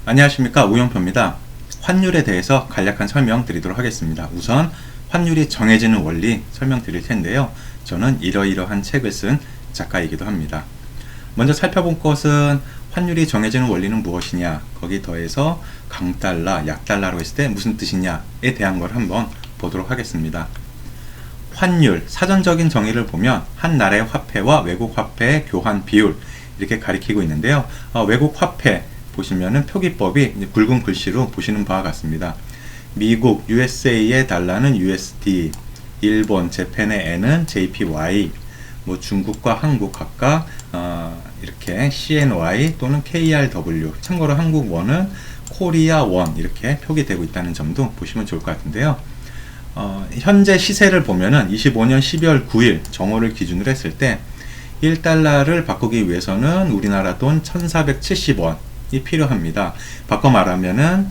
안녕하십니까, 우영표입니다. 환율에 대해서 간략한 설명 드리도록 하겠습니다. 우선 환율이 정해지는 원리 설명드릴 텐데요. 저는 이러이러한 책을 쓴 작가이기도 합니다. 먼저 살펴본 것은 환율이 정해지는 원리는 무엇이냐, 거기 더해서 강달러, 약달러로 했을 때 무슨 뜻이냐에 대한 걸 한번 보도록 하겠습니다. 환율, 사전적인 정의를 보면 한 나라의 화폐와 외국 화폐의 교환 비율, 이렇게 가리키고 있는데요. 외국 화폐 보시면은 표기법이 굵은 글씨로 보시는 바와 같습니다. 미국 USA의 달러는 USD, 일본 재팬의 엔은 JPY, 중국과 한국 각각 이렇게 CNY 또는 KRW, 참고로 한국 원은 코리아 원 이렇게 표기되고 있다는 점도 보시면 좋을 것 같은데요. 현재 시세를 보면은 25년 12월 9일 정오를 기준으로 했을 때 1달러를 바꾸기 위해서는 우리나라 돈 1470원이 필요합니다. 바꿔 말하면은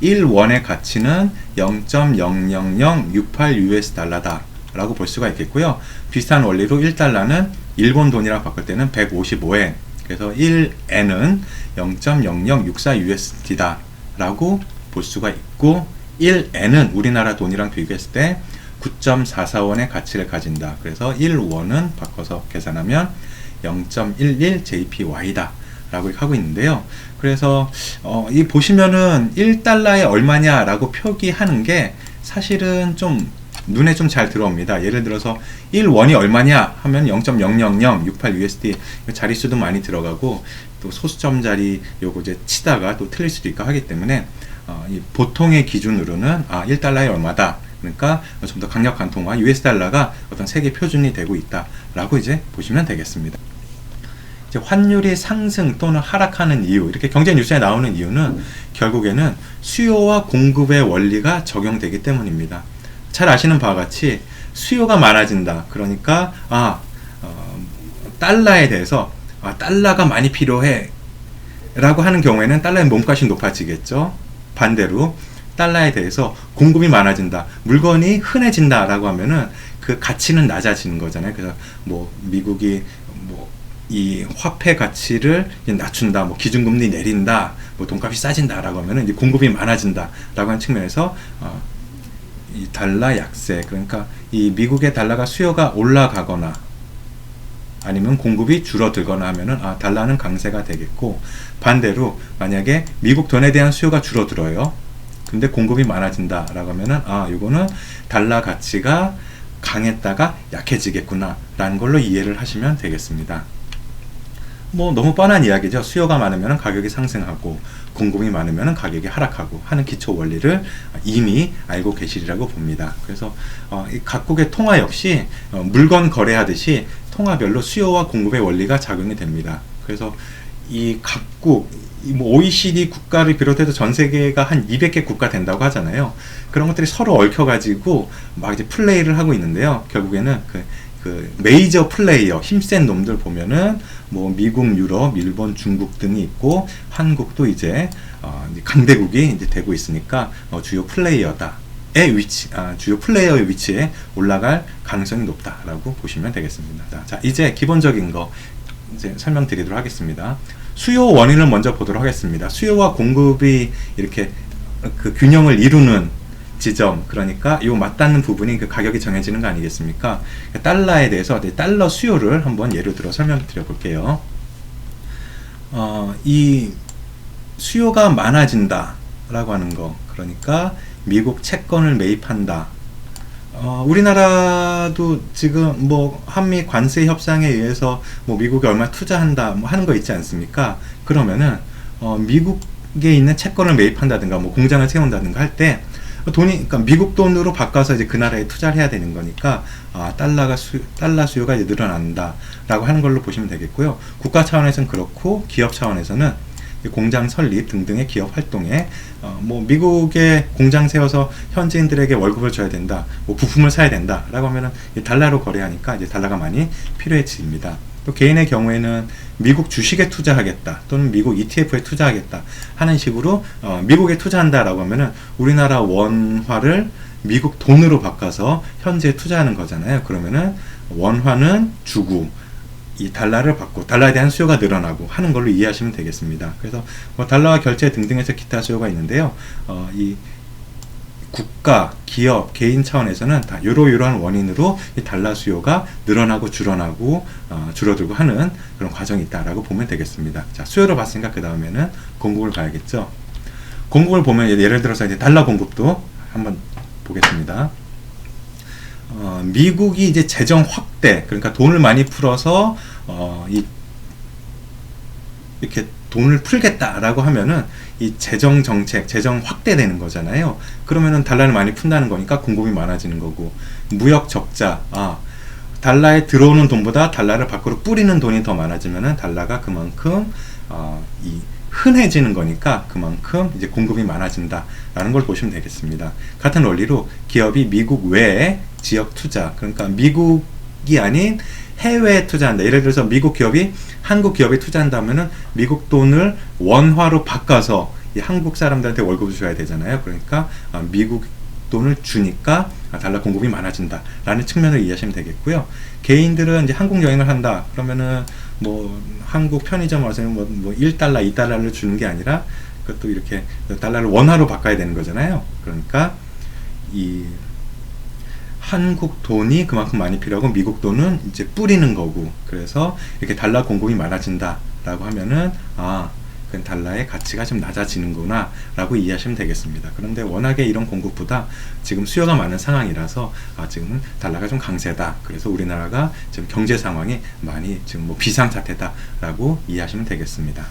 1원의 가치는 0.00068 US 달러다 라고 볼 수가 있겠고요. 비슷한 원리로 1달러는 일본 돈이라 바꿀 때는 155엔, 그래서 1엔은 0.0064 USD다 라고 볼 수가 있고, 1엔은 우리나라 돈이랑 비교했을 때 9.44원의 가치를 가진다. 그래서 1원은 바꿔서 계산하면 0.11 JPY다 라고 하고 있는데요. 그래서 이 보시면은 1달러에 얼마냐 라고 표기하는 게 사실은 좀 눈에 좀 잘 들어옵니다. 예를 들어서 1원이 얼마냐 하면 0.00068 USD, 자릿수도 많이 들어가고 또 소수점 자리 요거 이제 치다가 또 틀릴 수도 있고 하기 때문에 이 보통의 기준으로는 1달러에 얼마다, 그러니까 좀 더 강력한 통화 US 달러가 어떤 세계 표준이 되고 있다라고 이제 보시면 되겠습니다. 이제 환율이 상승 또는 하락하는 이유, 이렇게 경제 뉴스에 나오는 이유는 결국에는 수요와 공급의 원리가 적용되기 때문입니다. 잘 아시는 바와 같이 수요가 많아진다. 그러니까 달러에 대해서 달러가 많이 필요해 라고 하는 경우에는 달러의 몸값이 높아지겠죠. 반대로 달러에 대해서 공급이 많아진다, 물건이 흔해진다 라고 하면은 그 가치는 낮아지는 거잖아요. 그래서 미국이 이 화폐 가치를 낮춘다, 기준금리 내린다, 돈값이 싸진다 라고 하면은 이제 공급이 많아진다 라고 하는 측면에서 이 달러 약세, 그러니까 이 미국의 달러가 수요가 올라가거나 아니면 공급이 줄어들거나 하면은 달러는 강세가 되겠고, 반대로 만약에 미국 돈에 대한 수요가 줄어들어요. 근데 공급이 많아진다 라고 하면은 이거는 달러 가치가 강했다가 약해지겠구나 라는 걸로 이해를 하시면 되겠습니다. 너무 뻔한 이야기죠. 수요가 많으면 가격이 상승하고 공급이 많으면 가격이 하락하고 하는 기초 원리를 이미 알고 계시리라고 봅니다. 그래서 각국의 통화 역시 물건 거래하듯이 통화별로 수요와 공급의 원리가 작용이 됩니다. 그래서 이 각국, OECD 국가를 비롯해서 전 세계가 한 200개 국가 된다고 하잖아요. 그런 것들이 서로 얽혀가지고 막 이제 플레이를 하고 있는데요. 결국에는 그 메이저 플레이어, 힘센 놈들 보면은 미국, 유럽, 일본, 중국 등이 있고, 한국도 이제 강대국이 이제 되고 있으니까 주요 플레이어다의 위치, 주요 플레이어의 위치에 올라갈 가능성이 높다라고 보시면 되겠습니다. 자, 이제 기본적인 거 이제 설명드리도록 하겠습니다. 수요 원인을 먼저 보도록 하겠습니다. 수요와 공급이 이렇게 그 균형을 이루는 지점, 그러니까 이 맞닿는 부분이 그 가격이 정해지는 거 아니겠습니까? 달러에 대해서 달러 수요를 한번 예를 들어 설명드려 볼게요. 이 수요가 많아진다 라고 하는 거, 그러니까 미국 채권을 매입한다. 우리나라도 지금 한미 관세 협상에 의해서 미국이 얼마 투자한다 하는 거 있지 않습니까? 그러면은 미국에 있는 채권을 매입한다든가 공장을 세운다든가 할 때 그러니까 미국 돈으로 바꿔서 이제 그 나라에 투자를 해야 되는 거니까 달러 수요가 이제 늘어난다라고 하는 걸로 보시면 되겠고요. 국가 차원에서는 그렇고, 기업 차원에서는 공장 설립 등등의 기업 활동에 미국에 공장 세워서 현지인들에게 월급을 줘야 된다, 부품을 사야 된다라고 하면은 달러로 거래하니까 이제 달러가 많이 필요해집니다. 또 개인의 경우에는 미국 주식에 투자하겠다 또는 미국 ETF에 투자하겠다 하는 식으로 미국에 투자한다라고 하면은 우리나라 원화를 미국 돈으로 바꿔서 현지에 투자하는 거잖아요. 그러면은 원화는 주고 이 달러를 받고 달러에 대한 수요가 늘어나고 하는 걸로 이해하시면 되겠습니다. 그래서 뭐 달러와 결제 등등에서 기타 수요가 있는데요. 이 국가, 기업, 개인 차원에서는 다 이러한 원인으로 이 달러 수요가 늘어나고 줄어나고 줄어들고 하는 그런 과정이 있다라고 보면 되겠습니다. 자, 수요를 봤으니까 그 다음에는 공급을 봐야겠죠. 공급을 보면 예를 들어서 이제 달러 공급도 한번 보겠습니다. 미국이 이제 재정 확대, 그러니까 돈을 많이 풀어서 이렇게 돈을 풀겠다라고 하면은 이 재정 정책, 재정 확대되는 거잖아요. 그러면은 달러를 많이 푼다는 거니까 공급이 많아지는 거고, 무역 적자, 달러에 들어오는 돈보다 달러를 밖으로 뿌리는 돈이 더 많아지면은 달러가 그만큼 이 흔해지는 거니까 그만큼 이제 공급이 많아진다라는 걸 보시면 되겠습니다. 같은 원리로 기업이 미국 외에 지역 투자, 그러니까 미국이 아닌 해외에 투자한다. 예를 들어서 미국 기업이 한국 기업에 투자한다면은 미국 돈을 원화로 바꿔서 이 한국 사람들한테 월급을 줘야 되잖아요. 그러니까 미국 돈을 주니까 달러 공급이 많아진다라는 측면을 이해하시면 되겠고요. 개인들은 이제 한국 여행을 한다. 그러면은 뭐 한국 편의점 와서는 뭐 1달러, 2달러를 주는 게 아니라 그것도 이렇게 달러를 원화로 바꿔야 되는 거잖아요. 그러니까 이 한국 돈이 그만큼 많이 필요하고 미국 돈은 이제 뿌리는 거고, 그래서 이렇게 달러 공급이 많아진다라고 하면은 그 달러의 가치가 좀 낮아지는구나 라고 이해하시면 되겠습니다. 그런데 워낙에 이런 공급보다 지금 수요가 많은 상황이라서 지금 달러가 좀 강세다. 그래서 우리나라가 지금 경제 상황이 많이 지금 뭐 비상사태다 라고 이해하시면 되겠습니다.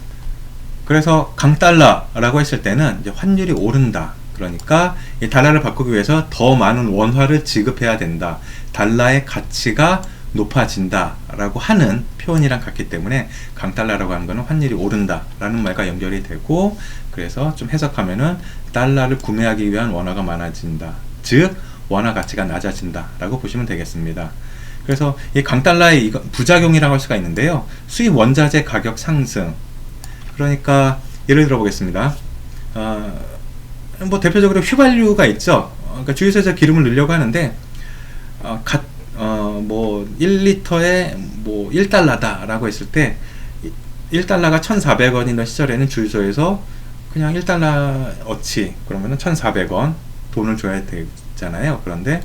그래서 강달러라고 했을 때는 이제 환율이 오른다. 그러니까 이 달러를 바꾸기 위해서 더 많은 원화를 지급해야 된다. 달러의 가치가 높아진다 라고 하는 표현이랑 같기 때문에 강달러라고 하는 것은 환율이 오른다 라는 말과 연결이 되고, 그래서 좀 해석하면은 달러를 구매하기 위한 원화가 많아진다, 즉 원화 가치가 낮아진다 라고 보시면 되겠습니다. 그래서 이 강달러의 부작용이라고 할 수가 있는데요. 수입 원자재 가격 상승, 그러니까 예를 들어 보겠습니다. 뭐 대표적으로 휘발유가 있죠. 그러니까 주유소에서 기름을 넣으려고 하는데 뭐 1리터에 뭐 1달러다 라고 했을 때 1달러가 1,400원이던 시절에는 주유소에서 그냥 1달러어치 그러면은 1,400원 돈을 줘야 되잖아요. 그런데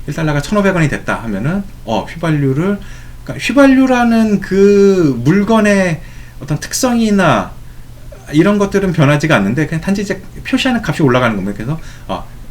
1달러가 1,500원이 됐다 하면은 휘발유를, 그러니까 휘발유라는 그 물건의 어떤 특성이나 이런 것들은 변하지가 않는데 그냥 단지 이제 표시하는 값이 올라가는 겁니다. 그래서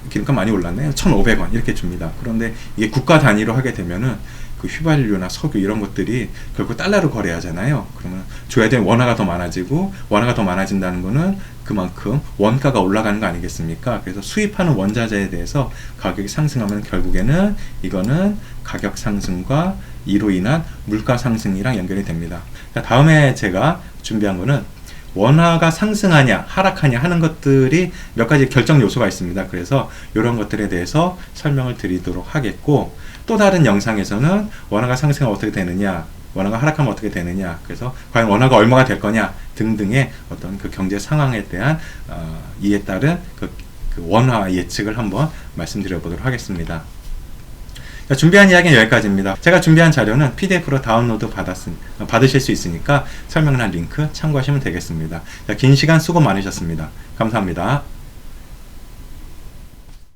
기름값 많이 올랐네요. 1,500원 이렇게 줍니다. 그런데 이게 국가 단위로 하게 되면은 그 휘발유나 석유 이런 것들이 결국 달러로 거래하잖아요. 그러면 줘야 될 원화가 더 많아지고, 원화가 더 많아진다는 거는 그만큼 원가가 올라가는 거 아니겠습니까? 그래서 수입하는 원자재에 대해서 가격이 상승하면 결국에는 이거는 가격 상승과 이로 인한 물가 상승이랑 연결이 됩니다. 다음에 제가 준비한 거는 원화가 상승하냐 하락하냐 하는 것들이 몇 가지 결정 요소가 있습니다. 그래서 이런 것들에 대해서 설명을 드리도록 하겠고, 또 다른 영상에서는 원화가 상승하면 어떻게 되느냐, 원화가 하락하면 어떻게 되느냐, 그래서 과연 원화가 얼마가 될 거냐 등등의 어떤 그 경제 상황에 대한 이에 따른 그 원화 예측을 한번 말씀드려 보도록 하겠습니다. 준비한 이야기는 여기까지입니다. 제가 준비한 자료는 PDF로 다운로드 받으실 수 있으니까 설명란 링크 참고하시면 되겠습니다. 긴 시간 수고 많으셨습니다. 감사합니다.